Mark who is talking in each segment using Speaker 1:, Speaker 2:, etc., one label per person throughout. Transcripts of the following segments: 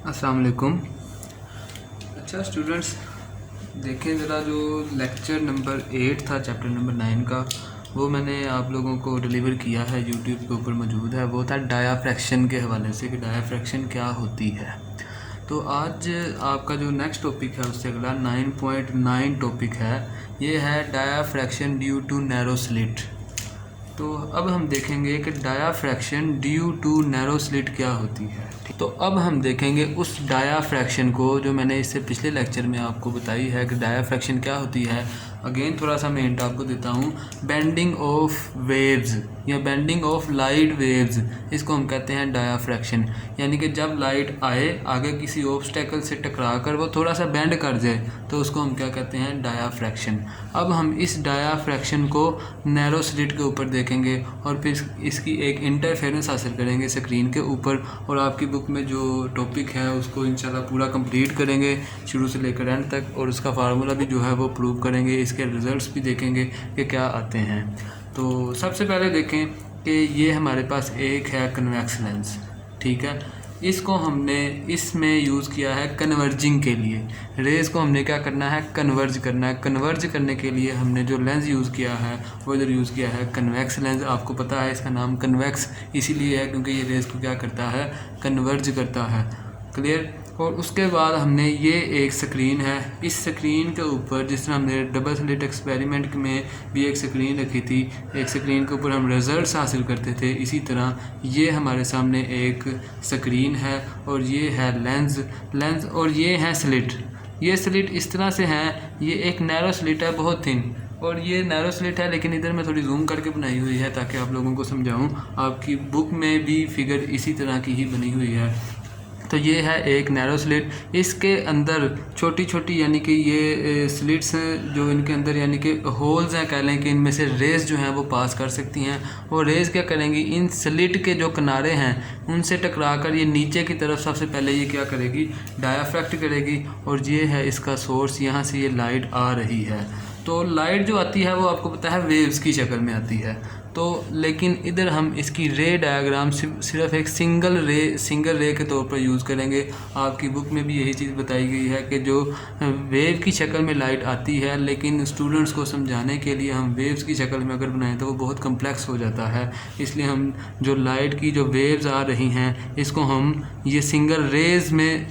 Speaker 1: अस्सलाम वालेकुम। अच्छा स्टूडेंट्स, देखें ज़रा, जो लेक्चर नंबर 8 था चैप्टर नंबर 9 का, वो मैंने आप लोगों को डिलीवर किया है, यूट्यूब के ऊपर मौजूद है। वो था डायाफ्रैक्शन के हवाले से कि डायाफ्रैक्शन क्या होती है। तो आज आपका जो नेक्स्ट टॉपिक है उससे अगला 9.9 टॉपिक है, ये है डायाफ्रैक्शन ड्यू टू नैरो स्लिट। तो अब हम देखेंगे कि डायाफ्रैक्शन ड्यू टू नैरो स्लिट क्या होती है। तो अब हम देखेंगे उस डायाफ्रैक्शन को जो मैंने इससे पिछले लेक्चर में आपको बताई है कि डायाफ्रैक्शन क्या होती है। अगेन थोड़ा सा मैं हिंट आपको देता हूँ। बेंडिंग ऑफ वेव्स या बेंडिंग ऑफ लाइट वेव्स, इसको हम कहते हैं डायाफ्रैक्शन। यानी कि जब लाइट आए आगे किसी ऑब्स्टेकल से टकरा कर वो थोड़ा सा बेंड कर जाए तो उसको हम क्या कहते हैं, डायाफ्रैक्शन। अब हम इस डायाफ्रैक्शन को नैरो स्लिट के ऊपर देखेंगे और फिर इसकी एक इंटरफेरेंस हासिल करेंगे स्क्रीन के ऊपर, और आपकी बुक में जो टॉपिक है उसको इंशाल्लाह पूरा कंप्लीट करेंगे शुरू से लेकर एंड तक, और उसका फार्मूला भी जो है वो प्रूव करेंगे, इसके रिज़ल्ट्स भी देखेंगे कि क्या आते हैं। तो सबसे पहले देखें कि ये हमारे पास एक है कन्वेक्स लेंस, ठीक है। इसको हमने इसमें यूज़ किया है कन्वर्जिंग के लिए। रेज़ को हमने क्या करना है, कन्वर्ज करना है। कन्वर्ज करने के लिए हमने जो लेंस यूज़ किया है वो इधर यूज़ किया है कन्वेक्स लेंस। आपको पता है इसका नाम कन्वेक्स इसीलिए है क्योंकि ये रेज़ को क्या करता है, कन्वर्ज करता है। क्लियर। और उसके बाद हमने ये एक स्क्रीन है, इस स्क्रीन के ऊपर जिस तरह हमने डबल स्लिट एक्सपेरिमेंट में भी एक स्क्रीन रखी थी, एक स्क्रीन के ऊपर हम रिजल्ट्स हासिल करते थे, इसी तरह ये हमारे सामने एक स्क्रीन है और ये है लेंस और ये है स्लिट। ये स्लिट इस तरह से हैं, ये एक नैरो स्लिट है बहुत थिन, और ये नैरो स्लिट है, लेकिन इधर मैं थोड़ी जूम करके बनाई हुई है ताकि आप लोगों को समझाऊं। आपकी बुक में भी फिगर इसी तरह की ही बनी हुई है। तो ये है एक नैरो स्लिट, इसके अंदर छोटी छोटी यानी कि ये स्लिट्स जो इनके अंदर यानी कि होल्स हैं, कह लें कि इनमें से रेज़ जो हैं वो पास कर सकती हैं। और रेज़ क्या करेंगी, इन स्लिट के जो किनारे हैं उनसे टकरा कर ये नीचे की तरफ सबसे पहले ये क्या करेगी, डायाफ्रैक्ट करेगी। और ये है इसका सोर्स, यहाँ से ये लाइट आ रही है। तो लाइट जो आती है वो आपको पता है वेव्स की शक्ल में आती है। तो लेकिन इधर हम इसकी रे डायग्राम सिर्फ एक सिंगल रे के तौर पर यूज़ करेंगे। आपकी बुक में भी यही चीज़ बताई गई है कि जो वेव की शक्ल में लाइट आती है, लेकिन स्टूडेंट्स को समझाने के लिए हम वेव्स की शक्ल में अगर बनाएं तो वो बहुत कम्प्लेक्स हो जाता है। इसलिए हम जो लाइट की जो वेव्स आ रही हैं इसको हम ये सिंगल रेज़ में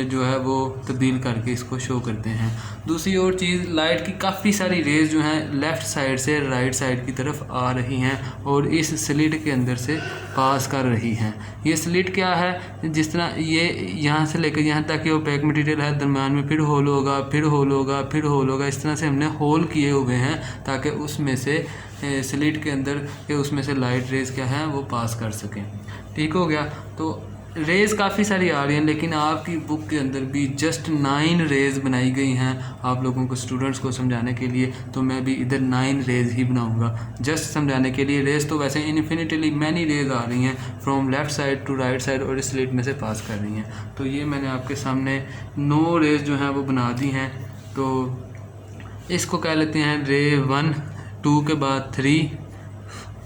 Speaker 1: जो है वो तब्दील करके इसको शो करते हैं। दूसरी और चीज़, लाइट की काफ़ी सारी रेज़ जो हैं लेफ़्ट साइड से राइट साइड की तरफ आ रही हैं और इस स्लिट के अंदर से पास कर रही हैं। ये स्लिट क्या है, जिस तरह ये यहाँ से लेकर यहाँ तक ये ओपेक मटेरियल है, दरम्यान में फिर होल होगा, फिर होल होगा, फिर होल होगा। इस तरह से हमने होल किए हुए हैं ताकि उसमें से स्लिट के अंदर के उसमें से लाइट रेज़ क्या है वो पास कर सकें। ठीक हो गया। तो रेज़ काफ़ी सारी आ रही हैं, लेकिन आपकी बुक के अंदर भी जस्ट 9 रेज़ बनाई गई हैं आप लोगों को, स्टूडेंट्स को समझाने के लिए। तो मैं भी इधर 9 रेज़ ही बनाऊंगा जस्ट समझाने के लिए। रेज़ तो वैसे इन्फिनिटली मैनी रेज़ आ रही हैं from left side to right side और इस स्लिट में से पास कर रही हैं। तो ये मैंने आपके सामने 9 रेज़ जो हैं वो बना दी हैं। तो इसको कह लेते हैं रे 1, 2 के बाद 3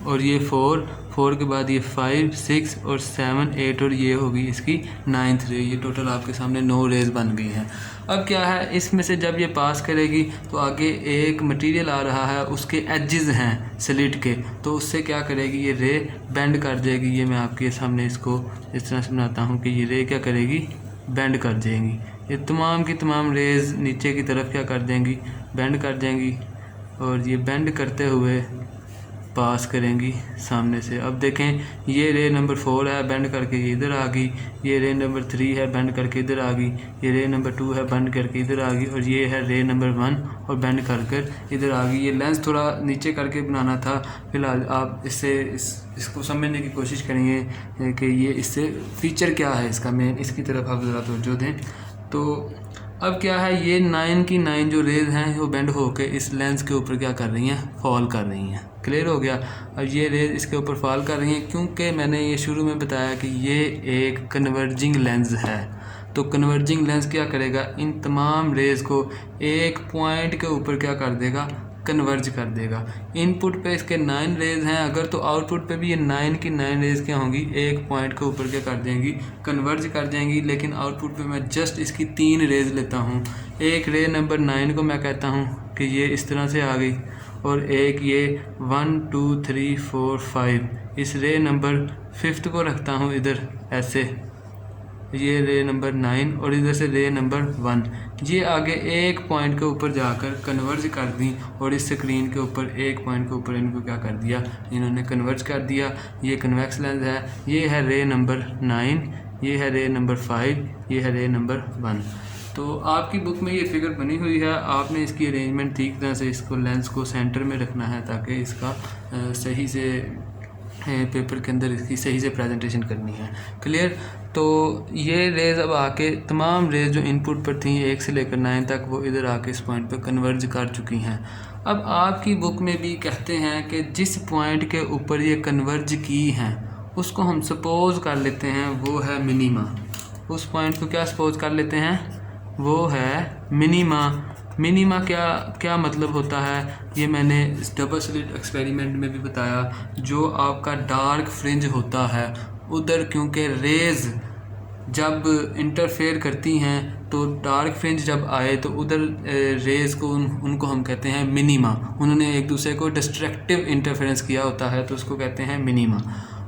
Speaker 1: और ये 4 के बाद ये 5, 6 और 7, 8 और ये होगी इसकी 9th रे। ये टोटल आपके सामने 9 रेज़ बन गई हैं। अब क्या है, इसमें से जब ये पास करेगी तो आगे एक मटेरियल आ रहा है, उसके एजेस हैं स्लिट के, तो उससे क्या करेगी, ये रे बेंड कर जाएगी। ये मैं आपके सामने इसको इस तरह से बनाता हूँ कि ये रे क्या करेगी, बेंड कर जाएंगी। ये तमाम की तमाम रेज़ नीचे की तरफ क्या कर देंगी, बेंड कर देंगी, और ये बेंड करते हुए पास करेंगी सामने से। अब देखें, ये रे नंबर 4 है, बेंड करके ये इधर आ गई। ये रे नंबर 3 है, बेंड करके इधर आ गई। ये रे नंबर 2 है, बेंड करके इधर आ गई। और ये है रे नंबर 1 और बेंड कर इधर आ गई। ये लेंस थोड़ा नीचे करके बनाना था, फिलहाल आप इसको समझने की कोशिश करेंगे कि ये इससे फीचर क्या है इसका मेन, इसकी तरफ आप ज़रा तवज्जो दें। तो अब क्या है, ये 9 की 9 जो रेज़ हैं वो बेंड होके इस लेंस के ऊपर क्या कर रही हैं, फॉल कर रही हैं। क्लियर हो गया। अब ये रेज़ इसके ऊपर फॉल कर रही हैं क्योंकि मैंने ये शुरू में बताया कि ये एक कन्वर्जिंग लेंस है। तो कन्वर्जिंग लेंस क्या करेगा, इन तमाम रेज़ को एक पॉइंट के ऊपर क्या कर देगा, कन्वर्ज कर देगा। इनपुट पे इसके 9 रेज हैं अगर, तो आउटपुट पे भी ये 9 की 9 रेज क्या होंगी, एक पॉइंट के ऊपर क्या कर देंगी, कन्वर्ज कर जाएंगी। लेकिन आउटपुट पे मैं जस्ट इसकी 3 रेज लेता हूँ। एक रे नंबर 9 को मैं कहता हूँ कि ये इस तरह से आ गई, और एक ये 1 2 3 4 5 इस रे नंबर 5 को रखता हूँ इधर ऐसे, ये रे नंबर 9 और इधर से रे नंबर 1, ये आगे एक पॉइंट के ऊपर जाकर कन्वर्ज कर दी, और इस स्क्रीन के ऊपर एक पॉइंट के ऊपर इनको क्या कर दिया, इन्होंने कन्वर्ज कर दिया। ये कन्वेक्स लेंस है, ये है रे नंबर 9, ये है रे नंबर 5, ये है रे नंबर 1। तो आपकी बुक में ये फिगर बनी हुई है, आपने इसकी अरेंजमेंट ठीक तरह से इसको लेंस को सेंटर में रखना है ताकि इसका सही से पेपर के अंदर इसकी सही से प्रेजेंटेशन करनी है। क्लियर। तो ये रेज़ अब आके तमाम रेज़ जो इनपुट पर थी 1 से लेकर 9 तक, वो इधर आके इस पॉइंट पर कन्वर्ज कर चुकी हैं। अब आपकी बुक में भी कहते हैं कि जिस पॉइंट के ऊपर ये कन्वर्ज की हैं उसको हम सपोज़ कर लेते हैं वो है मिनिमा। उस पॉइंट को क्या सपोज़ कर लेते हैं, वो है मिनिमा। मिनिमा क्या मतलब होता है, ये मैंने इस डबल स्लिट एक्सपेरिमेंट में भी बताया। जो आपका डार्क फ्रिंज होता है उधर, क्योंकि रेज़ जब इंटरफेयर करती हैं तो डार्क फ्रिंज जब आए तो उधर रेज़ को उनको हम कहते हैं मिनिमा। उन्होंने एक दूसरे को डिस्ट्रक्टिव इंटरफेरेंस किया होता है तो उसको कहते हैं मिनिमा।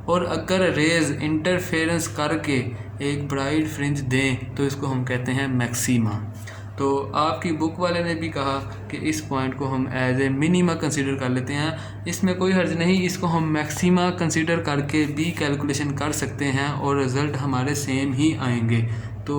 Speaker 1: और अगर रेज़ इंटरफेरेंस करके एक ब्राइट फ्रिंज दें तो इसको हम कहते हैं मैक्सिमा। तो आपकी बुक वाले ने भी कहा कि इस पॉइंट को हम एज ए मिनिमा कंसीडर कर लेते हैं, इसमें कोई हर्ज नहीं। इसको हम मैक्सिमा कंसीडर करके भी कैलकुलेशन कर सकते हैं और रिज़ल्ट हमारे सेम ही आएंगे। तो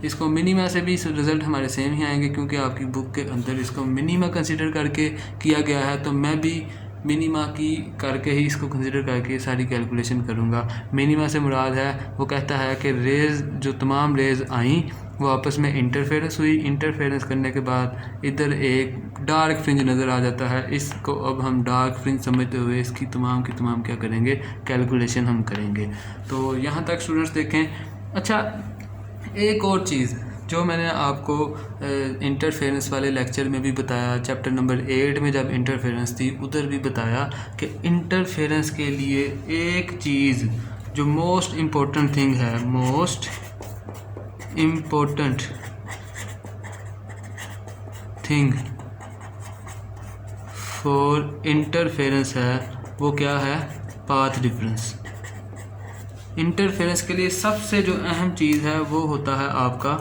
Speaker 1: इसको मिनिमा से भी रिज़ल्ट हमारे सेम ही आएंगे क्योंकि आपकी बुक के अंदर इसको मिनिमा कंसीडर करके किया गया है। तो मैं भी मिनिमा की करके ही इसको कंसीडर करके सारी कैलकुलेशन करूँगा। मिनिमा से मुराद है, वो कहता है कि रेज़ जो तमाम रेज़ आईं वो आपस में इंटरफेरेंस हुई, इंटरफेरेंस करने के बाद इधर एक डार्क फ्रिंज नज़र आ जाता है। इसको अब हम डार्क फ्रिंज समझते हुए इसकी तमाम की तमाम क्या करेंगे, कैलकुलेशन हम करेंगे। तो यहाँ तक स्टूडेंट्स देखें। अच्छा, एक और चीज़ जो मैंने आपको इंटरफेरेंस वाले लेक्चर में भी बताया, चैप्टर नंबर 8 में जब इंटरफेरेंस थी उधर भी बताया कि इंटरफेरेंस के लिए एक चीज़ जो मोस्ट इम्पोर्टेंट थिंग है, most important thing for interference है, वो क्या है, पाथ डिफरेंस। इंटरफेरेंस के लिए सबसे जो अहम चीज़ है वो होता है आपका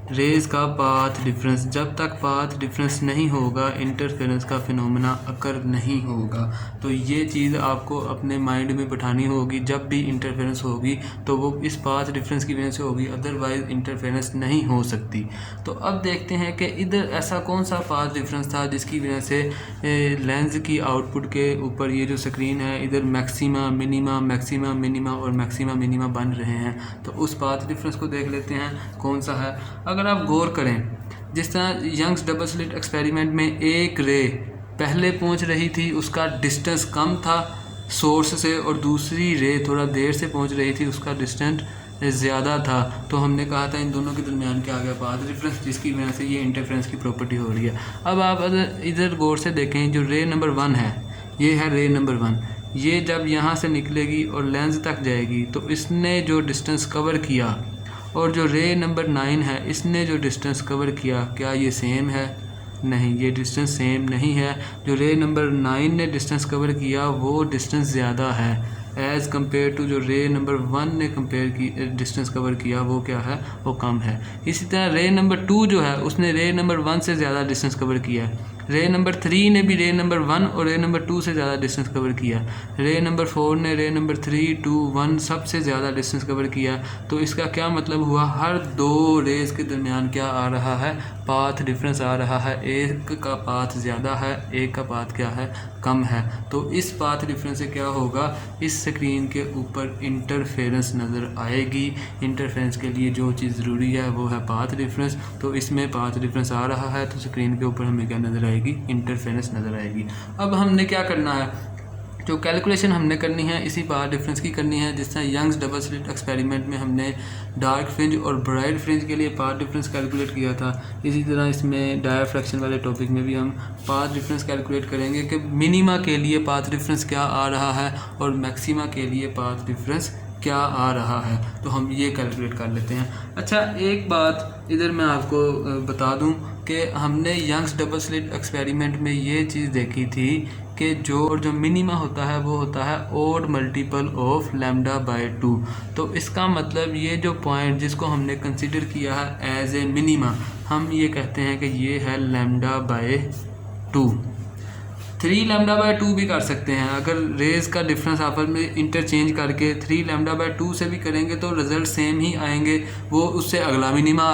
Speaker 1: रेज़ का पाथ डिफरेंस। जब तक पाथ डिफरेंस नहीं होगा इंटरफेरेंस का फिनोमेना अकर नहीं होगा। तो ये चीज़ आपको अपने माइंड में बिठानी होगी। जब भी इंटरफेरेंस होगी तो वो इस पाथ डिफरेंस की वजह से होगी, अदरवाइज़ इंटरफेरेंस नहीं हो सकती। तो अब देखते हैं कि इधर ऐसा कौन सा पाथ डिफरेंस था जिसकी वजह से लेंस की आउटपुट के ऊपर ये जो स्क्रीन है इधर मैक्सिमा मिनिमा, मैक्सिमा मिनिमा और मैक्सिमा मिनिमा बन रहे हैं। तो उस पाथ डिफरेंस को देख लेते हैं कौन सा है। अगर आप गौर करें, जिस तरह यंग्स डबल स्लिट एक्सपेरिमेंट में एक रे पहले पहुंच रही थी, उसका डिस्टेंस कम था सोर्स से, और दूसरी रे थोड़ा देर से पहुंच रही थी, उसका डिस्टेंस ज़्यादा था। तो हमने कहा था इन दोनों के दरमियान क्या आ गया, पाथ डिफरेंस, जिसकी वजह से ये इंटरफेरेंस की प्रॉपर्टी हो रही है। अब आप इधर गौर से देखें, जो रे नंबर 1 है, ये है रे नंबर 1। ये जब यहाँ से निकलेगी और लेंस तक जाएगी तो इसने जो डिस्टेंस कवर किया, और जो रे नंबर 9 है इसने जो डिस्टेंस कवर किया, क्या ये सेम है? नहीं, ये डिस्टेंस सेम नहीं है। जो रे नंबर 9 ने डिस्टेंस कवर किया वो डिस्टेंस ज़्यादा है एज़ कम्पेयर टू जो रे नंबर 1 ने डिस्टेंस कवर किया, वो क्या है, वो कम है। इसी तरह रे नंबर 2 जो है उसने रे नंबर 1 से ज़्यादा डिस्टेंस कवर किया है। रे नंबर 3 ने भी रे नंबर 1 और रे नंबर 2 से ज़्यादा डिस्टेंस कवर किया। रे नंबर 4 ने रे नंबर 3, 2, 1 सबसे ज़्यादा डिस्टेंस कवर किया। तो इसका क्या मतलब हुआ, हर दो रेज़ के दरमियान क्या आ रहा है, पाथ डिफरेंस आ रहा है। एक का पाथ ज़्यादा है, एक का पाथ क्या है, कम है। तो इस पाथ डिफरेंस से क्या होगा, इस स्क्रीन के ऊपर इंटरफेरेंस नज़र आएगी। इंटरफेरेंस के लिए जो चीज़ ज़रूरी है वो है पाथ डिफरेंस। तो इसमें पाथ डिफरेंस आ रहा है तो स्क्रीन के ऊपर हमें क्या नज़र आएगी, इंटरफेरेंस नज़र आएगी। अब हमने क्या करना है, जो कैलकुलेशन हमने करनी है इसी पाथ डिफरेंस की करनी है। जिस तरह यंग्स डबल स्लिट एक्सपेरिमेंट में हमने डार्क फ्रिंज और ब्राइट फ्रिंज के लिए पाथ डिफरेंस कैलकुलेट किया था, इसी तरह इसमें डायफ्रैक्शन वाले टॉपिक में भी हम पाथ डिफरेंस कैलकुलेट करेंगे कि मिनिमा के लिए पाथ डिफरेंस क्या आ रहा है और मैक्सिमा के लिए पाथ डिफरेंस क्या आ रहा है। तो हम ये कैलकुलेट कर लेते हैं। अच्छा, एक बात इधर मैं आपको बता दूं कि हमने यंग्स डबल स्लिट एक्सपेरिमेंट में ये चीज़ देखी थी कि जो मिनिमा होता है वो होता है odd multiple of lambda by 2। तो इसका मतलब ये जो पॉइंट जिसको हमने कंसिडर किया है एज ए मिनिमा, हम ये कहते हैं कि ये है लैम्डा बाय 2। 3 लैम्डा बाय 2 भी कर सकते हैं। अगर रेज का डिफरेंस आपस में इंटरचेंज करके 3 लैम्डा बाय 2 से भी करेंगे तो रिज़ल्ट सेम ही आएंगे, वो उससे अगला मिनिमा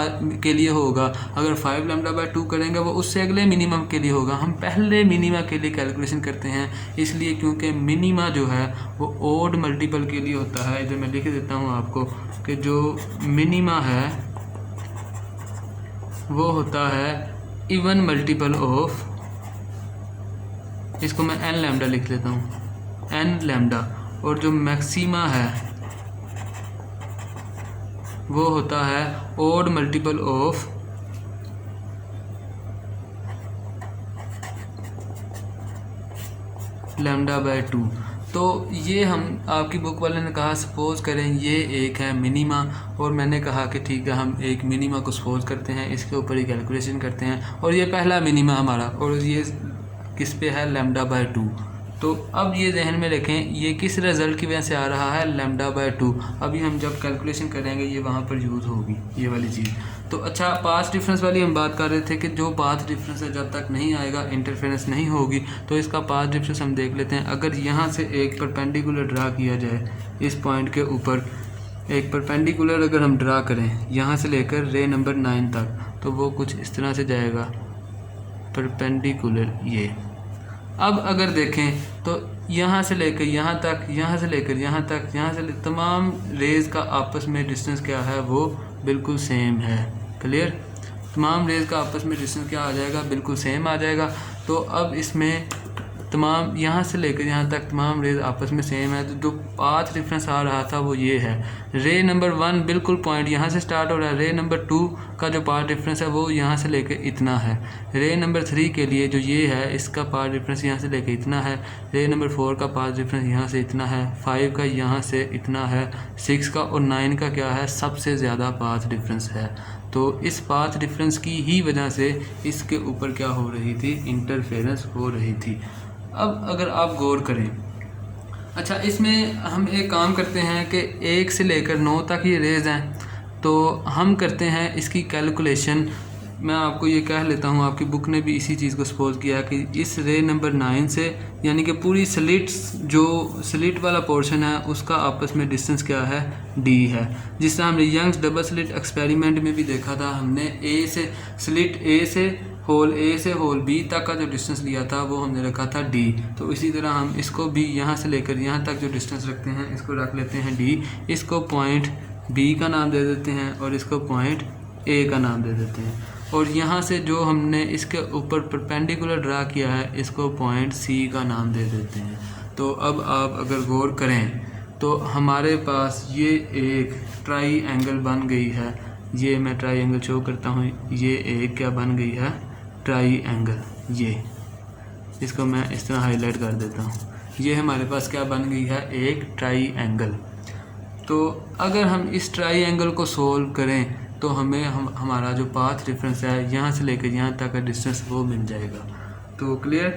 Speaker 1: के लिए होगा। अगर 5 लैम्डा बाय 2 करेंगे वो उससे अगले मिनिमम के लिए होगा। हम पहले मिनिमा के लिए कैलकुलेशन करते हैं, इसलिए क्योंकि मिनिमा जो है वो ओड मल्टीपल के लिए होता है। इधर मैं लिख देता हूँ आपको कि जो मिनिमा है वो होता है इवन मल्टीपल ऑफ, इसको मैं n लैम्डा लिख लेता हूँ, n लैम्डा, और जो मैक्सिमा है वो होता है odd multiple of lambda by 2। तो ये हम आपकी बुक वाले ने कहा सपोज़ करें ये एक है मिनिमा, और मैंने कहा कि ठीक है हम एक मिनिमा को सपोज़ करते हैं, इसके ऊपर ही कैलकुलेशन करते हैं, और ये पहला मिनिमा हमारा, और ये किस पे है लैम्डा बाय 2। तो अब ये जहन में रखें ये किस रिज़ल्ट की वजह से आ रहा है लैम्डा बाय 2। अभी हम जब कैलकुलेशन करेंगे ये वहाँ पर यूज़ होगी ये वाली चीज़। तो अच्छा, पाथ डिफरेंस वाली हम बात कर रहे थे कि जो पाथ डिफरेंस है जब तक नहीं आएगा इंटरफेरेंस नहीं होगी। तो इसका पाथ डिफरेंस हम देख लेते हैं। अगर यहाँ से एक परपेंडिकुलर ड्रा किया जाए, इस पॉइंट के ऊपर एक परपेंडिकुलर अगर हम ड्रा करें यहाँ से लेकर रे नंबर 9 तक, तो वो कुछ इस तरह से जाएगा परपेंडिकुलर ये। अब अगर देखें तो यहाँ से लेकर यहाँ तक, यहाँ से लेकर यहाँ तक, यहाँ से तमाम रेज़ का आपस में डिस्टेंस क्या है वो बिल्कुल सेम है। क्लियर? तमाम रेज़ का आपस में डिस्टेंस क्या आ जाएगा, बिल्कुल सेम आ जाएगा। तो अब इसमें तमाम यहाँ से लेकर यहाँ तक तमाम रेज आपस में सेम है। तो जो पाथ डिफरेंस आ रहा था वो ये है। रे नंबर 1 बिल्कुल पॉइंट यहाँ से स्टार्ट हो रहा है। रे नंबर 2 का जो पाथ डिफरेंस है वो यहाँ से लेकर इतना है। रे नंबर 3 के लिए जो ये है इसका पाथ डिफरेंस यहाँ से लेकर इतना है। रे नंबर 4 का पाथ डिफरेंस यहाँ से इतना है। 5 का यहाँ से इतना है। 6 का और 9 का क्या है, सबसे ज़्यादा पाथ डिफरेंस है। तो इस पाथ डिफरेंस की ही वजह से इसके ऊपर क्या हो रही थी, इंटरफेरेंस हो रही थी। अब अगर आप गौर करें, अच्छा इसमें हम एक काम करते हैं कि 1 से लेकर 9 तक ये रेज हैं, तो हम करते हैं इसकी कैलकुलेशन। मैं आपको ये कह लेता हूँ, आपकी बुक ने भी इसी चीज़ को सपोज किया कि इस रे नंबर 9 से, यानी कि पूरी स्लिट्स, जो स्लिट वाला पोर्शन है उसका आपस में डिस्टेंस क्या है, d है। जिस तरह हमने यंग्स डबल स्लिट एक्सपेरिमेंट में भी देखा था, हमने ए से स्लिट ए से होल बी तक का जो डिस्टेंस लिया था वो हमने रखा था d। तो इसी तरह हम इसको भी यहाँ से लेकर यहाँ तक जो डिस्टेंस रखते हैं इसको रख लेते हैं d। इसको पॉइंट b का नाम दे देते हैं और इसको पॉइंट a का नाम दे देते हैं। और यहाँ से जो हमने इसके ऊपर परपेंडिकुलर ड्रा किया है इसको पॉइंट c का नाम दे देते हैं। तो अब आप अगर गौर करें तो हमारे पास ये एक ट्राई एंगल बन गई है। ये मैं ट्राई एंगल शो करता हूँ। ये एक क्या बन गई है, ट्राई एंगल। ये इसको मैं इस तरह हाईलाइट कर देता हूँ। ये हमारे पास क्या बन गई है, एक ट्राई एंगल। तो अगर हम इस ट्राई एंगल को सोल्व करें तो हमें हमारा जो पाथ डिफरेंस है यहाँ से लेकर यहाँ तक का डिस्टेंस वो मिल जाएगा। तो क्लियर?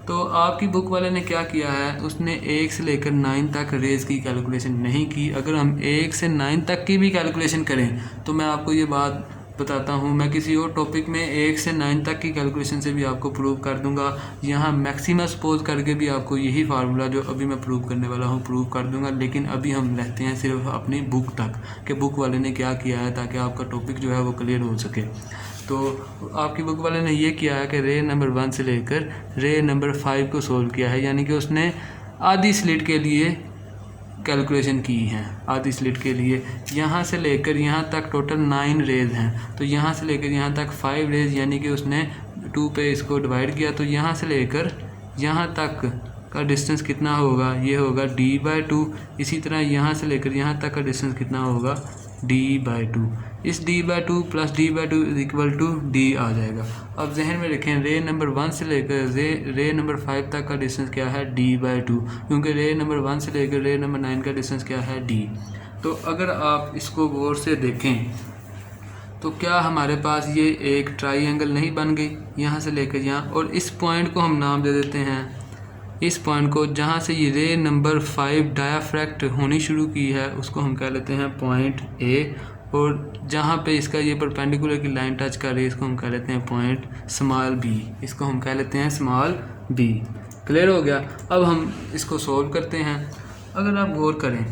Speaker 1: तो आपकी बुक वाले ने क्या किया है, उसने 1 से लेकर 9 तक रेज की कैलकुलेशन नहीं की। अगर हम 1 से 9 तक की भी कैलकुलेशन करें तो मैं आपको ये बात बताता हूँ, मैं किसी और टॉपिक में 1 से 9 तक की कैलकुलेशन से भी आपको प्रूव कर दूंगा। यहाँ मैक्सिमा सपोज करके भी आपको यही फार्मूला जो अभी मैं प्रूव करने वाला हूँ प्रूव कर दूंगा। लेकिन अभी हम रहते हैं सिर्फ अपनी बुक तक कि बुक वाले ने क्या किया है, ताकि आपका टॉपिक जो है वो क्लियर हो सके। तो आपकी बुक वाले ने ये किया है कि रे नंबर 1 से लेकर रे नंबर 5 को सोल्व किया है, यानी कि उसने आधी स्लिट के लिए कैलकुलेशन की है। आधी स्लिट के लिए यहाँ से लेकर यहाँ तक टोटल 9 रेज हैं। तो यहाँ से लेकर यहाँ तक 5 रेज, यानी कि उसने 2 पे इसको डिवाइड किया। तो यहाँ से लेकर यहाँ तक का डिस्टेंस कितना होगा, ये होगा d/2। इसी तरह यहाँ से लेकर यहाँ तक का डिस्टेंस कितना होगा, d/2। इस d/2 plus d/2 is equal to d आ जाएगा। अब जहन में रखें रे नंबर 1 से लेकर रे नंबर 5 तक का डिस्टेंस क्या है, d/2, क्योंकि रे नंबर 1 से लेकर रे नंबर 9 का डिस्टेंस क्या है, d। तो अगर आप इसको गौर से देखें तो क्या हमारे पास ये एक ट्राइंगल नहीं बन गई, यहाँ से लेकर यहाँ, और इस पॉइंट को हम नाम दे देते हैं, इस पॉइंट को जहाँ से ये रे नंबर 5 डायाफ्रैक्ट होनी शुरू की है उसको हम कह लेते हैं पॉइंट ए, और जहाँ पे इसका ये परपेंडिकुलर की लाइन टच कर रही है इसको हम कह लेते हैं पॉइंट स्मॉल बी, इसको हम कह लेते हैं स्मॉल बी। क्लियर हो गया। अब हम इसको सोल्व करते हैं। अगर आप गौर करें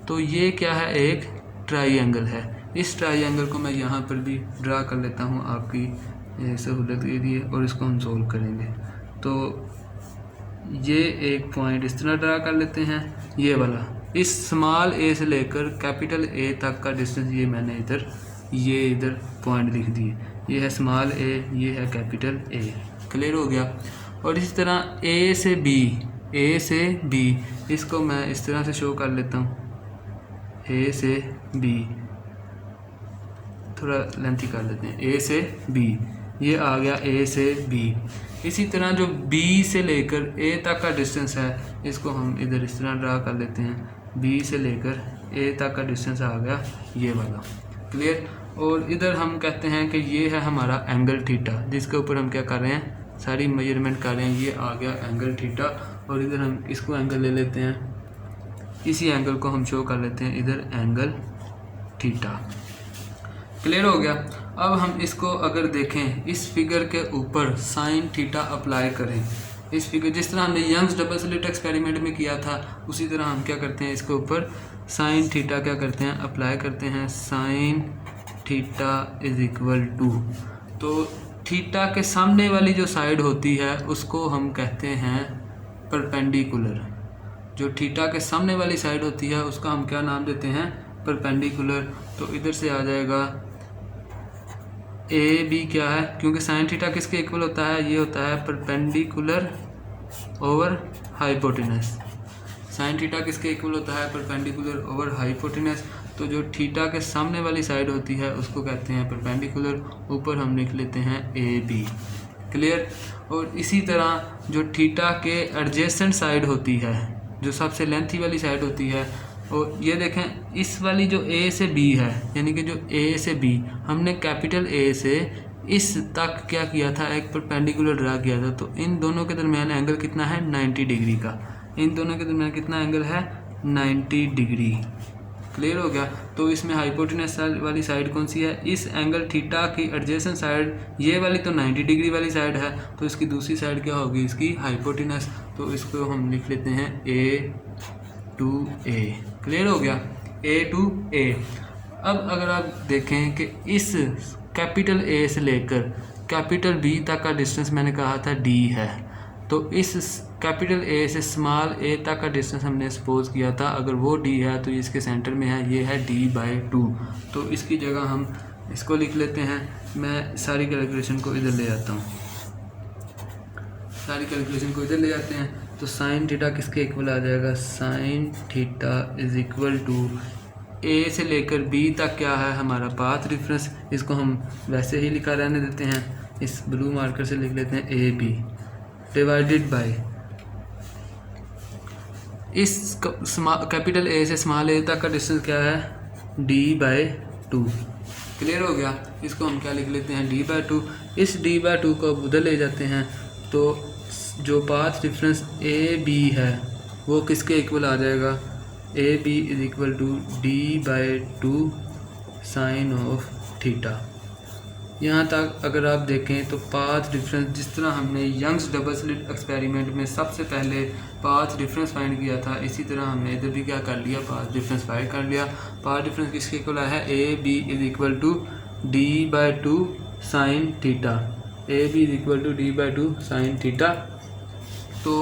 Speaker 1: तो ये क्या है, एक ट्राइंगल है। इस ट्राइंगल को मैं यहाँ पर भी ड्रा कर लेता हूँ आपकी सहूलत के लिए, और इसको हम सोल्व करेंगे। तो ये एक पॉइंट इस तरह ड्रा कर लेते हैं, ये वाला, इस स्मॉल ए से लेकर कैपिटल ए तक का डिस्टेंस ये मैंने इधर पॉइंट लिख दिए, ये है स्मॉल ए, ये है कैपिटल ए। क्लियर हो गया। और इसी तरह ए से बी, इसको मैं इस तरह से शो कर लेता हूँ, ए से बी, थोड़ा लेंथी कर लेते हैं, ए से बी, ये आ गया ए से बी। इसी तरह जो बी से लेकर ए तक का डिस्टेंस है इसको हम इधर इस तरह ड्रा कर लेते हैं, बी से लेकर ए तक का डिस्टेंस आ गया ये वाला। क्लियर। और इधर हम कहते हैं कि ये है हमारा एंगल थीटा, जिसके ऊपर हम क्या कर रहे हैं, सारी मेजरमेंट कर रहे हैं, ये आ गया एंगल थीटा। और इधर हम इसको एंगल ले लेते हैं, इसी एंगल को हम शो कर लेते हैं इधर एंगल थीटा। क्लियर हो गया। अब हम इसको अगर देखें, इस फिगर के ऊपर साइन थीटा अप्लाई करें, इस फिगर जिस तरह हमने यंग्स डबल स्लिट एक्सपेरिमेंट में किया था उसी तरह हम क्या करते हैं, इसके ऊपर साइन थीटा क्या करते हैं, अप्लाई करते हैं। Sine theta is equal to, तो थीटा के सामने वाली जो साइड होती है उसको हम कहते हैं परपेंडिकुलर। जो थीटा के सामने वाली साइड होती है उसका हम क्या नाम देते हैं, परपेंडिकुलर। तो इधर से आ जाएगा ए बी क्या है, क्योंकि साइन थीटा किसके इक्वल होता है, ये होता है perpendicular over hypotenuse. Sign theta किसके इक्वल होता है, परपेंडिकुलर ओवर हाइपोटेनस। तो जो थीटा के सामने वाली साइड होती है उसको कहते हैं परपेंडिकुलर, ऊपर हम लिख लेते हैं ए बी। क्लियर। और इसी तरह जो थीटा के एडजेसेंट साइड होती है, जो सबसे लेंथी वाली साइड होती है, और ये देखें इस वाली जो ए से बी है, यानी कि जो ए से बी हमने कैपिटल ए से इस तक क्या किया था, एक परपेंडिकुलर ड्रा किया था। तो इन दोनों के दरमियान एंगल कितना है, 90 डिग्री का। इन दोनों के दरमियान कितना एंगल है, 90 डिग्री। क्लियर हो गया। तो इसमें हाइपोटेनस वाली साइड कौन सी है, इस एंगल थीटा की एडजेसेंट साइड ये वाली तो 90 डिग्री वाली साइड है, तो इसकी दूसरी साइड क्या होगी, इसकी हाइपोटेनस। तो इसको हम लिख लेते हैं ए टू ए। क्लियर हो गया, ए टू ए। अब अगर आप देखें कि इस कैपिटल ए से लेकर कैपिटल बी तक का डिस्टेंस मैंने कहा था डी है, तो इस कैपिटल ए से स्मॉल ए तक का डिस्टेंस हमने सपोज किया था, अगर वो डी है तो इसके सेंटर में है, ये है d/2। तो इसकी जगह हम इसको लिख लेते हैं। मैं सारी कैलकुलेशन को इधर ले आता हूँ, सारी कैलकुलेशन को इधर ले जाते हैं। तो साइन थीटा किसके इक्वल आ जाएगा, sine theta is equal to A से लेकर बी तक क्या है हमारा पाथ डिफरेंस, इसको हम वैसे ही लिखा रहने देते हैं, इस ब्लू मार्कर से लिख लेते हैं ए बी डिवाइडेड बाय इस कैपिटल ए से स्मॉल ए तक का डिस्टेंस क्या है, d/2। क्लियर हो गया। इसको हम क्या लिख लेते हैं, d/2। इस d/2 को उधर ले जाते हैं तो जो पाथ डिफरेंस ए बी है वो किसके इक्वल आ जाएगा, A B is equal to d/2 sine of theta. यहाँ तक अगर आप देखें तो पाथ डिफरेंस जिस तरह हमने यंग्स डबल स्लिट एक्सपेरिमेंट में सबसे पहले पाथ डिफरेंस फाइंड किया था, इसी तरह हमने इधर भी क्या कर लिया, पाथ डिफरेंस फाइंड कर लिया। पाथ डिफरेंस किसके इक्वल है, A B is equal to d/2 sine theta, A B is equal to d/2 sine theta. तो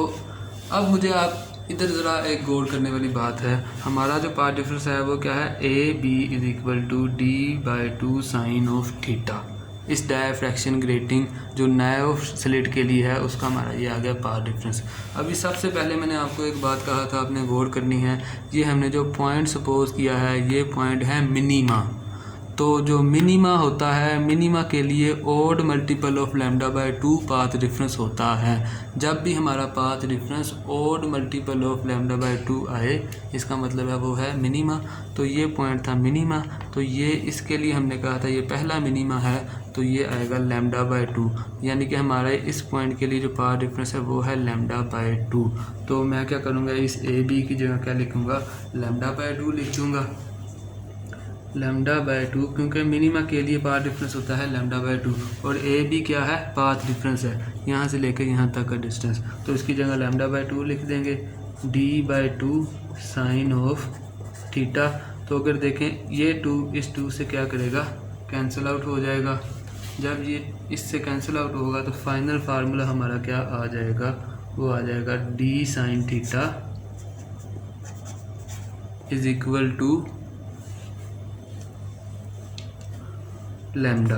Speaker 1: अब मुझे आप इधर ज़रा एक गौर करने वाली बात है, हमारा जो पाथ डिफरेंस है वो क्या है, A B is equal to d/2 sine of theta. इस डायफ्रैक्शन ग्रेटिंग जो नैरो स्लिट के लिए है उसका हमारा ये आ गया पाथ डिफरेंस। अभी सबसे पहले मैंने आपको एक बात कहा था, आपने गौर करनी है। ये हमने जो पॉइंट सपोज किया है ये पॉइंट है मिनीमा। तो जो मिनीमा होता है, मिनीमा के लिए odd multiple of lambda by 2 path difference होता है। जब भी हमारा path difference odd multiple of lambda by 2 आए, इसका मतलब है वो है मिनीमा। तो ये पॉइंट था मिनीमा, तो ये इसके लिए हमने कहा था ये पहला मिनीमा है, तो ये आएगा लैम्डा बाय 2, यानी कि हमारे इस पॉइंट के लिए जो पाथ डिफरेंस है वो है लैम्डा बाय 2। तो मैं क्या करूँगा, इस ए बी की जगह क्या लिखूँगा, लैम्डा बाय 2 लिख दूँगा, लैम्डा बाय 2, क्योंकि मिनीमा के लिए पाथ डिफरेंस होता है लैम्डा बाय 2 और ए बी क्या है, पाथ डिफरेंस है, यहाँ से लेकर यहाँ तक का डिस्टेंस। तो इसकी जगह लैम्डा बाय 2 लिख देंगे, D by 2 sine of theta. तो अगर देखें ये 2 इस 2 से क्या करेगा, कैंसिल आउट हो जाएगा। जब ये इससे कैंसिल आउट होगा तो फाइनल फार्मूला हमारा क्या आ जाएगा, वो आ जाएगा D sine theta is equal to lambda.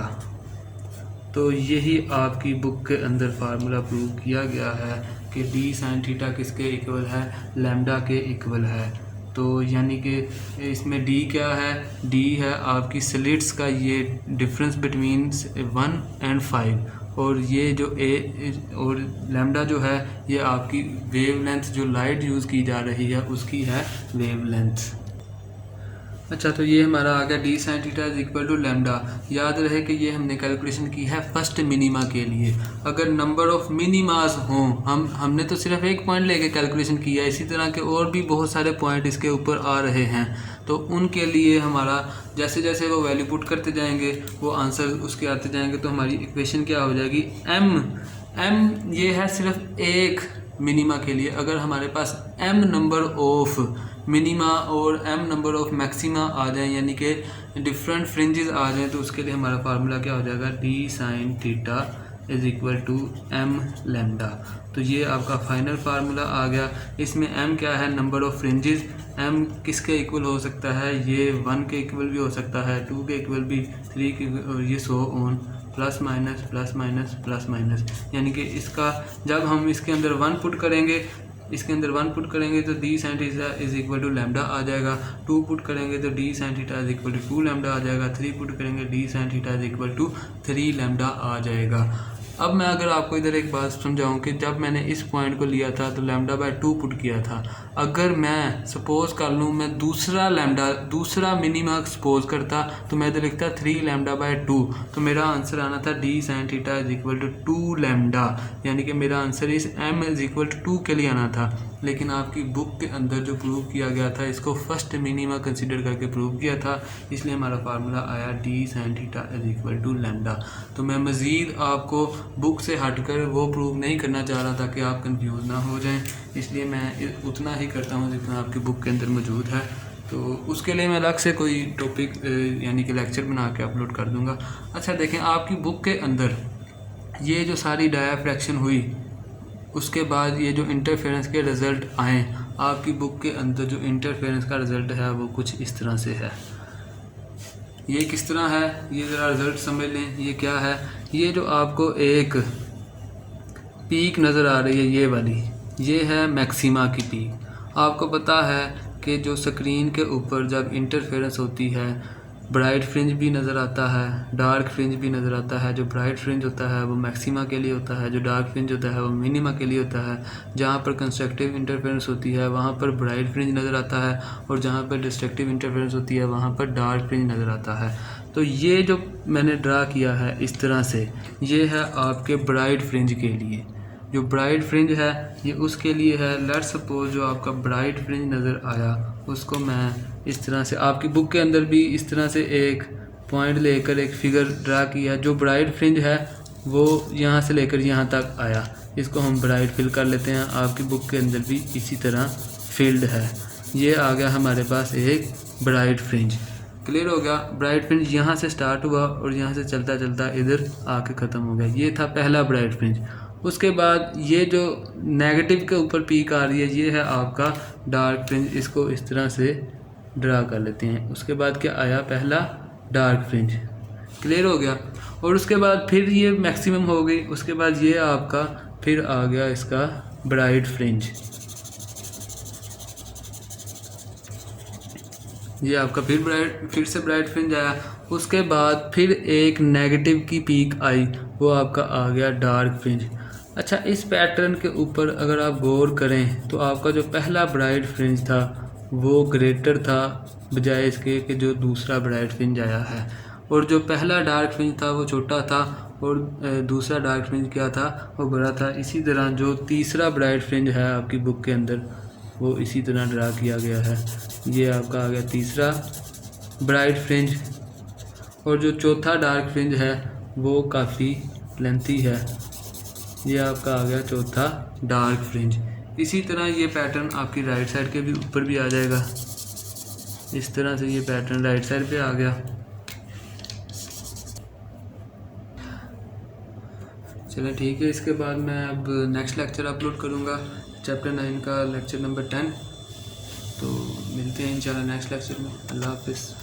Speaker 1: तो यही आपकी बुक के अंदर फार्मूला प्रूव किया गया है कि डी साइन थीटा किसके इक्वल है, लैम्डा के इक्वल है। तो यानी कि इसमें डी क्या है, डी है आपकी स्लिट्स का ये डिफरेंस बिटवीन 1 and 5, और ये जो ए और लैम्डा जो है ये आपकी वेवलेंथ जो लाइट यूज़ की जा रही है उसकी है वेवलेंथ। अच्छा, तो ये हमारा आ गया D sine theta is equal to lambda. याद रहे कि ये हमने कैलकुलेशन की है फर्स्ट मिनीमा के लिए। अगर नंबर ऑफ मिनीमास हों, हमने तो सिर्फ एक पॉइंट लेके कैलकुलेशन किया है, इसी तरह के और भी बहुत सारे पॉइंट इसके ऊपर आ रहे हैं। तो उनके लिए हमारा जैसे जैसे वो वैल्यू पुट करते जाएंगे वो आंसर उसके आते जाएंगे, तो हमारी इक्वेशन क्या हो जाएगी, एम ये है सिर्फ एक मिनीमा के लिए। अगर हमारे पास m नंबर ऑफ मिनीमा और m नंबर ऑफ मैक्सिमा आ जाए, यानी कि डिफरेंट फ्रिंजेस आ जाएं, तो उसके लिए हमारा फार्मूला क्या हो जाएगा, D sine theta is equal to m lambda. तो ये आपका फाइनल फार्मूला आ गया। इसमें m क्या है, नंबर ऑफ फ्रिंजेस। m किसके इक्वल हो सकता है, ये 1 के इक्वल भी हो सकता है, 2 के इक्वल भी, 3 के, और ये so on, plus minus plus minus plus minus. यानी कि इसका जब हम इसके अंदर 1 पुट करेंगे, इसके अंदर 1 पुट करेंगे तो D sine theta is equal to lambda आ जाएगा। 2 पुट करेंगे तो D sine theta is equal to 2 lambda आ जाएगा। 3 पुट करेंगे D sine theta is equal to 3 lambda आ जाएगा। अब मैं अगर आपको इधर एक बात समझाऊं कि जब मैंने इस पॉइंट को लिया था तो लैम्डा बाय 2 पुट किया था। अगर मैं सपोज कर लूँ मैं दूसरा मिनीमा सपोज करता तो मैं इधर लिखता 3 लैम्डा बाय 2, तो मेरा आंसर आना था D sine theta is equal to 2 lambda, यानी कि मेरा आंसर इस m इज इक्वल टू 2 के लिए आना था। लेकिन आपकी बुक के अंदर जो प्रूव किया गया था इसको फर्स्ट मिनीमा कंसीडर करके प्रूव किया था, इसलिए हमारा फार्मूला आया D sine theta is equal to lambda. तो मैं मज़ीद आपको बुक से हटकर वो प्रूव नहीं करना चाह रहा था कि आप कंफ्यूज ना हो जाएं, इसलिए मैं उतना ही करता हूँ जितना आपकी बुक के अंदर मौजूद है। तो उसके लिए मैं अलग से कोई टॉपिक यानी कि लेक्चर बना के अपलोड कर दूँगा। अच्छा देखें, आपकी बुक के अंदर ये जो सारी डायफ्रैक्शन हुई उसके बाद ये जो इंटरफेरेंस के रिज़ल्ट आए, आपकी बुक के अंदर जो इंटरफेरेंस का रिज़ल्ट है वो कुछ इस तरह से है। ये किस तरह है, ये ज़रा रिज़ल्ट समझ लें। ये क्या है, ये जो आपको एक पीक नज़र आ रही है ये वाली, ये है मैक्सिमा की पीक। आपको पता है कि जो स्क्रीन के ऊपर जब इंटरफेरेंस होती है ब्राइट फ्रिंज भी नज़र आता है, डार्क फ्रिंज भी नज़र आता है। जो ब्राइट फ्रिंज होता है वो मैक्सिमा के लिए होता है, जो डार्क फ्रिंज होता है वो मिनिमा के लिए होता है। जहाँ पर कंस्ट्रक्टिव इंटरफेरेंस होती है वहाँ पर ब्राइट फ्रिंज नज़र आता है, और जहाँ पर डिस्ट्रक्टिव इंटरफेरेंस होती है वहाँ पर डार्क फ्रिंज नज़र आता है। तो ये जो मैंने ड्रा किया है इस तरह से, ये है आपके ब्राइट फ्रिंज के लिए। जो ब्राइट फ्रिंज है ये उसके लिए है। लेट्स सपोज जो आपका ब्राइट फ्रिंज नज़र आया उसको मैं इस तरह से, आपकी बुक के अंदर भी इस तरह से एक पॉइंट लेकर एक फिगर ड्रा किया। जो ब्राइट फ्रिंज है वो यहाँ से लेकर यहाँ तक आया, इसको हम ब्राइट फिल कर लेते हैं। आपकी बुक के अंदर भी इसी तरह फील्ड है। ये आ गया हमारे पास एक ब्राइट फ्रिंज। क्लियर हो गया। ब्राइट फ्रिंज यहाँ से स्टार्ट हुआ और यहाँ से चलता चलता इधर आके ख़त्म हो गया। ये था पहला ब्राइट फ्रिंज। उसके बाद ये जो नेगेटिव के ऊपर पीक आ रही है ये है आपका डार्क फ्रिंज। इसको इस तरह से ड्रा कर लेते हैं। उसके बाद क्या आया, पहला डार्क फ्रिंज। क्लियर हो गया। और उसके बाद फिर ये मैक्सिमम हो गई, उसके बाद ये आपका फिर आ गया इसका ब्राइड फ्रिंज, ये आपका फिर से ब्राइट फ्रिंज आया। उसके बाद फिर एक नेगेटिव की पीक आई, वो आपका आ गया डार्क फ्रिंज। अच्छा, इस पैटर्न के ऊपर अगर आप गौर करें तो आपका जो पहला ब्राइट फ्रिंज था वो ग्रेटर था बजाय इसके कि जो दूसरा ब्राइट फ्रिंज आया है, और जो पहला डार्क फ्रिंज था वो छोटा था और दूसरा डार्क फ्रिंज क्या था, वो बड़ा था। इसी तरह जो तीसरा ब्राइट फ्रिंज है आपकी बुक के अंदर वो इसी तरह ड्रा किया गया है। ये आपका आ गया तीसरा ब्राइट फ्रिंज, और जो चौथा डार्क फ्रिंज है वो काफ़ी लेंथी है, ये आपका आ गया चौथा डार्क फ्रिंज। इसी तरह ये पैटर्न आपकी राइट साइड के भी ऊपर भी आ जाएगा, इस तरह से ये पैटर्न राइट साइड पे आ गया। चलो ठीक है, इसके बाद मैं अब नेक्स्ट लेक्चर अपलोड करूँगा चैप्टर 9 का लेक्चर नंबर 10। तो मिलते हैं इंशाल्लाह नेक्स्ट लेक्चर में। अल्लाह हाफिज़।